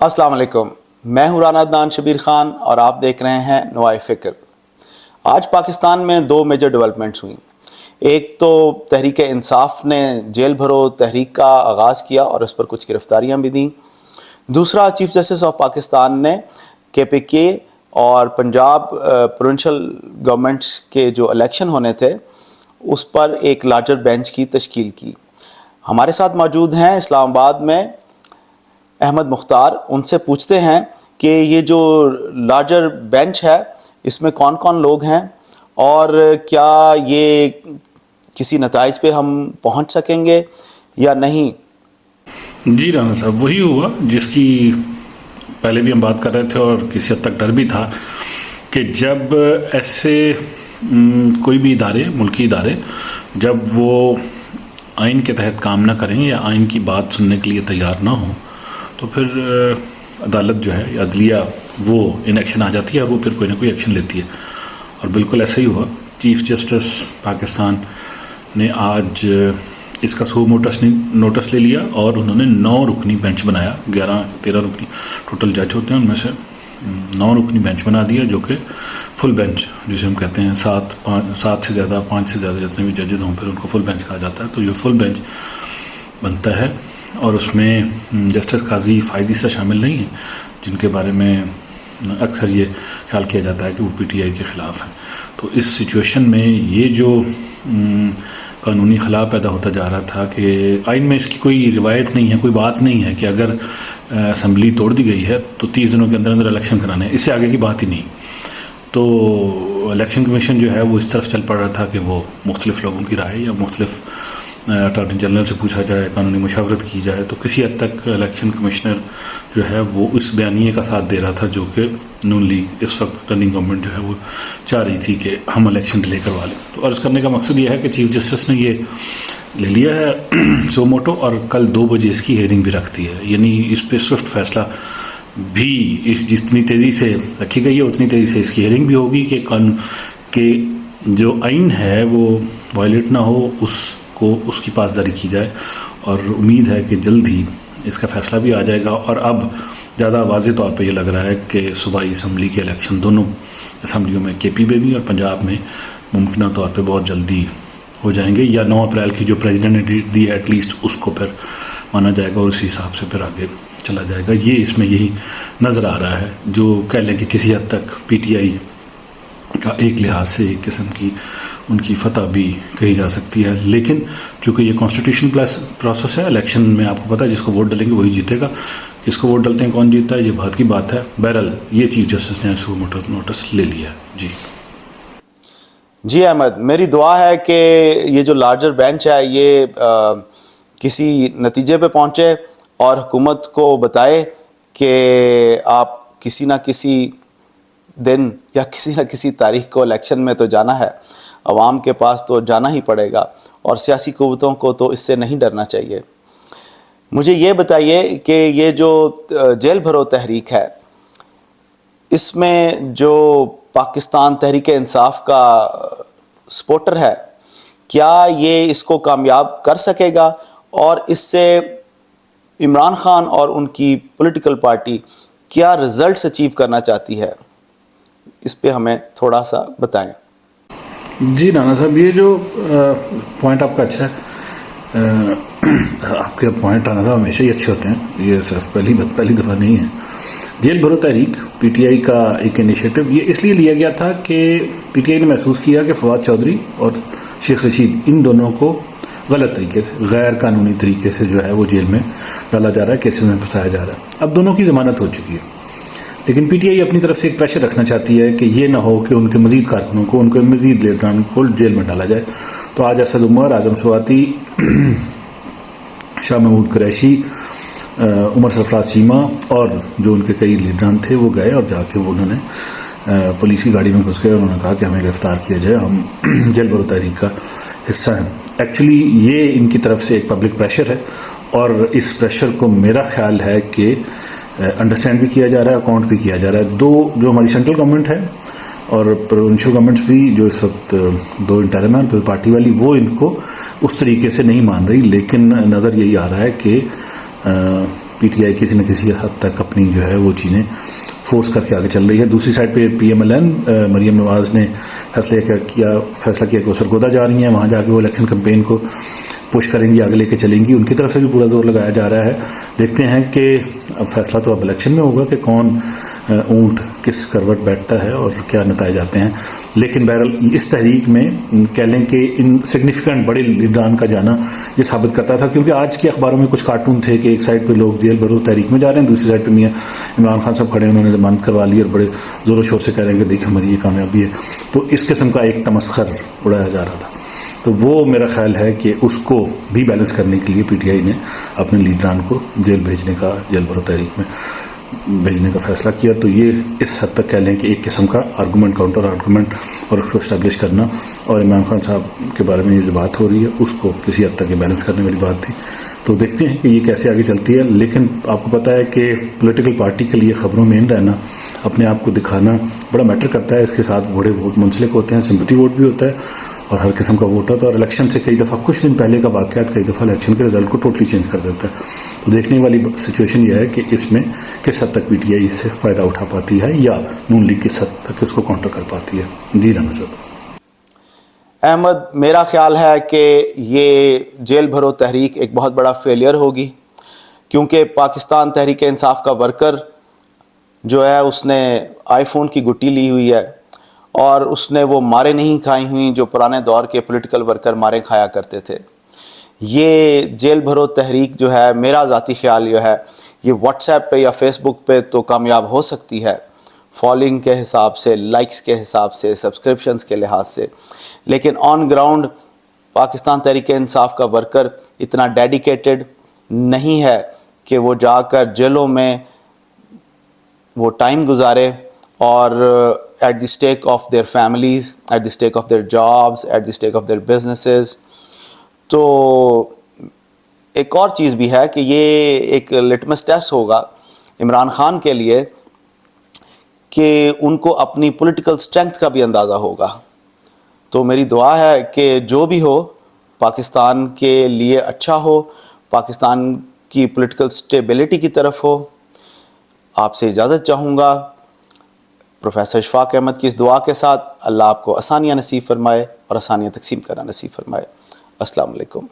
السلام علیکم، میں ہوں رانا عدنان شبیر خان اور آپ دیکھ رہے ہیں نوائے فکر۔ آج پاکستان میں دو میجر ڈیولپمنٹس ہوئیں۔ ایک تو تحریک انصاف نے جیل بھرو تحریک کا آغاز کیا اور اس پر کچھ گرفتاریاں بھی دیں۔ دوسرا، چیف جسٹس آف پاکستان نے KPK اور پنجاب پروونشل گورنمنٹس کے جو الیکشن ہونے تھے اس پر ایک لارجر بینچ کی تشکیل کی۔ ہمارے ساتھ موجود ہیں اسلام آباد میں احمد مختار۔ ان سے پوچھتے ہیں کہ یہ جو لارجر بینچ ہے اس میں کون کون لوگ ہیں اور کیا یہ کسی نتائج پہ ہم پہنچ سکیں گے یا نہیں؟ جی رانا صاحب، وہی ہوا جس کی پہلے بھی ہم بات کر رہے تھے اور کسی حد تک ڈر بھی تھا کہ جب ایسے کوئی بھی ادارے، ملکی ادارے، جب وہ آئین کے تحت کام نہ کریں یا آئین کی بات سننے کے لیے تیار نہ ہوں تو پھر عدالت جو ہے یا عدلیہ وہ ان ایکشن آ جاتی ہے اور وہ پھر کوئی نہ کوئی ایکشن لیتی ہے، اور بالکل ایسا ہی ہوا۔ چیف جسٹس پاکستان نے آج اس کا سو نوٹس لے لیا اور انہوں نے 9 رکنی بینچ بنایا۔ 13 رکنی ٹوٹل جج ہوتے ہیں، ان میں سے 9 رکنی بینچ بنا دیا، جو کہ فل بینچ جسے ہم کہتے ہیں، 7 سے زیادہ 5 سے زیادہ جتنے بھی ججز ہوں پھر ان کو فل بینچ کہا جاتا ہے۔ تو یہ فل بینچ بنتا ہے اور اس میں جسٹس قاضی فائز عیسیٰ شامل نہیں ہیں، جن کے بارے میں اکثر یہ خیال کیا جاتا ہے کہ وہ PTI کے خلاف ہیں۔ تو اس سچویشن میں یہ جو قانونی خلا پیدا ہوتا جا رہا تھا کہ آئین میں اس کی کوئی روایت نہیں ہے، کوئی بات نہیں ہے کہ اگر اسمبلی توڑ دی گئی ہے تو 30 دنوں کے اندر اندر الیکشن کرانے ہیں، اس سے آگے کی بات ہی نہیں۔ تو الیکشن کمیشن جو ہے وہ اس طرف چل پڑ رہا تھا کہ وہ مختلف لوگوں کی رائے یا مختلف اٹارنی جنرل سے پوچھا جائے، قانونی مشاورت کی جائے۔ تو کسی حد تک الیکشن کمشنر جو ہے وہ اس بیانیے کا ساتھ دے رہا تھا جو کہ نون لیگ اس وقت رننگ گورنمنٹ جو ہے وہ چاہ رہی تھی کہ ہم الیکشن ڈیلے کروا لیں۔ تو عرض کرنے کا مقصد یہ ہے کہ چیف جسٹس نے یہ لے لیا ہے سو موٹو، اور کل 2 بجے اس کی ہیئرنگ بھی رکھتی ہے، یعنی اس پہ سوئفٹ فیصلہ بھی جتنی تیزی سے رکھی گئی ہے اتنی تیزی سے اس کی ہیئرنگ بھی ہوگی کہ جو آئین ہے وہ وائلیٹ نہ ہو، اس کی پاسداری کی جائے، اور امید ہے کہ جلد ہی اس کا فیصلہ بھی آ جائے گا۔ اور اب زیادہ واضح طور پہ یہ لگ رہا ہے کہ صوبائی اسمبلی کے الیکشن دونوں اسمبلیوں میں KP میں بھی اور پنجاب میں ممکنہ طور پہ بہت جلدی ہو جائیں گے، یا 9 اپریل کی جو پریزیڈنٹ نے دی ہے ایٹ لیسٹ اس کو پھر مانا جائے گا اور اسی حساب سے پھر آگے چلا جائے گا۔ یہ اس میں یہی نظر آ رہا ہے، جو کہہ لیں کہ کسی حد تک PTI کا ایک لحاظ سے ایک قسم کی ان کی فتح بھی کہی جا سکتی ہے، لیکن چونکہ یہ کانسٹیٹیوشن پروسیس ہے، الیکشن میں آپ کو پتہ ہے جس کو ووٹ ڈالیں گے وہی جیتے گا، جس کو ووٹ ڈالتے ہیں کون جیتا ہے یہ بات کی بات ہے۔ بہرحال یہ چیف جسٹس نے سو نوٹس لے لیا ہے۔ جی احمد، میری دعا ہے کہ یہ جو لارجر بینچ ہے یہ کسی نتیجے پہ پہنچے اور حکومت کو بتائے کہ آپ کسی نہ کسی دن یا کسی نہ کسی تاریخ کو الیکشن میں تو جانا ہے، عوام کے پاس تو جانا ہی پڑے گا، اور سیاسی قوتوں کو تو اس سے نہیں ڈرنا چاہیے۔ مجھے یہ بتائیے کہ یہ جو جیل بھرو تحریک ہے اس میں جو پاکستان تحریک انصاف کا سپورٹر ہے، کیا یہ اس کو کامیاب کر سکے گا، اور اس سے عمران خان اور ان کی پولیٹیکل پارٹی کیا رزلٹس اچیو کرنا چاہتی ہے؟ اس پہ ہمیں تھوڑا سا بتائیں۔ جی رانا صاحب، یہ جو پوائنٹ آپ کا اچھا ہے، آپ کے پوائنٹ رانا صاحب ہمیشہ ہی اچھے ہوتے ہیں، یہ صرف پہلی دفعہ نہیں ہے۔ جیل بھرو تحریک PTI کا ایک انیشیٹو یہ اس لیے لیا گیا تھا کہ PTI نے محسوس کیا کہ فواد چودھری اور شیخ رشید ان دونوں کو غلط طریقے سے، غیر قانونی طریقے سے جو ہے وہ جیل میں ڈالا جا رہا ہے، کیسز میں پھنسایا جا رہا ہے۔ اب دونوں کی ضمانت ہو چکی ہے، لیکن PTI اپنی طرف سے ایک پریشر رکھنا چاہتی ہے کہ یہ نہ ہو کہ ان کے مزید کارکنوں کو، ان کے مزید لیڈران کو جیل میں ڈالا جائے۔ تو آج اسد عمر، اعظم سواتی، شاہ محمود قریشی، عمر سرفراز چیمہ اور جو ان کے کئی لیڈران تھے وہ گئے اور جا کے وہ انہوں نے پولیس کی گاڑی میں گھس گئے اور انہوں نے کہا کہ ہمیں گرفتار کیا جائے، ہم جیل بھرو تحریک کا حصہ ہیں۔ ایکچولی یہ ان کی طرف سے ایک پبلک پریشر ہے، اور اس پریشر کو میرا خیال ہے کہ انڈرسٹینڈ بھی کیا جا رہا ہے، اکاؤنٹ بھی کیا جا رہا ہے۔ جو ہماری سینٹرل گورنمنٹ ہے اور پروونشل گورنمنٹس بھی جو اس وقت 2 انٹرم ہیں، پھر پارٹی والی، وہ ان کو اس طریقے سے نہیں مان رہی، لیکن نظر یہی آ رہا ہے کہ پی ٹی آئی کسی نہ کسی حد تک اپنی جو ہے وہ چیزیں فورس کر کے آگے چل رہی ہے. دوسری سائڈ پہ P M L N Maryam Nawaz نے فیصلہ کیا کہ وہ سرگودا جا رہی ہیں, وہاں جا کے وہ الیکشن کمپین کو پش کریں گی, آگے لے کے چلیں گی. ان کی طرف سے بھی پورا زور لگایا جا رہا ہے. دیکھتے ہیں کہ اب فیصلہ تو اب الیکشن میں ہوگا کہ کون اونٹ کس کروٹ بیٹھتا ہے اور کیا نتائج آتے ہیں. لیکن بہرحال اس تحریک میں کہہ لیں کہ ان سگنیفیکنٹ بڑے لیڈران کا جانا یہ ثابت کرتا تھا, کیونکہ آج کے اخباروں میں کچھ کارٹون تھے کہ ایک سائڈ پہ لوگ جیل بھرو تحریک میں جا رہے ہیں, دوسری سائڈ پہ میاں عمران خان صاحب کھڑے ہیں, انہوں نے ضمانت کروا لی اور بڑے زور و شور سے کہہ رہے ہیں کہ دیکھیں ہماری یہ کامیابی ہے. تو اس قسم کا ایک تمسخر اڑایا جا رہا تھا. تو وہ میرا خیال ہے کہ اس کو بھی بیلنس کرنے کے لیے پی ٹی آئی نے اپنے لیڈران کو جیل بھیجنے کا, جیل بھرو تحریک میں بھیجنے کا فیصلہ کیا. تو یہ اس حد تک کہہ لیں کہ ایک قسم کا آرگومنٹ کاؤنٹر آرگومنٹ اور اس کو اسٹیبلش کرنا, اور عمران خان صاحب کے بارے میں یہ جو بات ہو رہی ہے اس کو کسی حد تک یہ بیلنس کرنے والی بات تھی. تو دیکھتے ہیں کہ یہ کیسے آگے چلتی ہے. لیکن آپ کو پتہ ہے کہ پولیٹیکل پارٹی کے لیے خبروں میں ان رہنا, اپنے آپ کو دکھانا بڑا میٹر کرتا ہے. اس کے ساتھ بڑے ووٹ منسلک ہوتے ہیں, سمپتی ووٹ بھی ہوتا ہے اور ہر قسم کا ووٹ ہوتا ہے. اور الیکشن سے کئی دفعہ کچھ دن پہلے کا واقعات کئی دفعہ الیکشن کے رزلٹ کو ٹوٹلی چینج کر دیتا ہے. تو دیکھنے والی سچویشن یہ ہے کہ اس میں کس حد تک پی ٹی آئی اس سے فائدہ اٹھا پاتی ہے یا نون لیگ کس حد تک اس کو کاؤنٹر کر پاتی ہے. جی رانا صاحب. احمد, میرا خیال ہے کہ یہ جیل بھرو تحریک ایک بہت بڑا فیلئر ہوگی, کیونکہ پاکستان تحریک انصاف کا ورکر جو ہے اس نے آئی فون کی گٹی لی ہوئی ہے, اور اس نے وہ مارے نہیں کھائی ہوئی جو پرانے دور کے پولیٹیکل ورکر مارے کھایا کرتے تھے. یہ جیل بھرو تحریک جو ہے, میرا ذاتی خیال یہ ہے, یہ واٹس ایپ پہ یا فیس بک پہ تو کامیاب ہو سکتی ہے فالوئنگ کے حساب سے, لائکس کے حساب سے, سبسکرپشنز کے لحاظ سے, لیکن آن گراؤنڈ پاکستان تحریک انصاف کا ورکر اتنا ڈیڈیکیٹڈ نہیں ہے کہ وہ جا کر جیلوں میں وہ ٹائم گزارے اور at the stake of their families, at the stake of their jobs, at the stake of their businesses. تو ایک اور چیز بھی ہے کہ یہ ایک لٹمس ٹیسٹ ہوگا عمران خان کے لیے کہ ان کو اپنی پولیٹیکل اسٹرینتھ کا بھی اندازہ ہوگا. تو میری دعا ہے کہ جو بھی ہو پاکستان کے لیے اچھا ہو, پاکستان کی پولیٹیکل اسٹیبلٹی کی طرف ہو. آپ سے اجازت چاہوں گا پروفیسر اشفاق احمد کی اس دعا کے ساتھ. اللہ آپ کو آسانیاں نصیب فرمائے اور آسانیاں تقسیم کرنا نصیب فرمائے. السلام علیکم.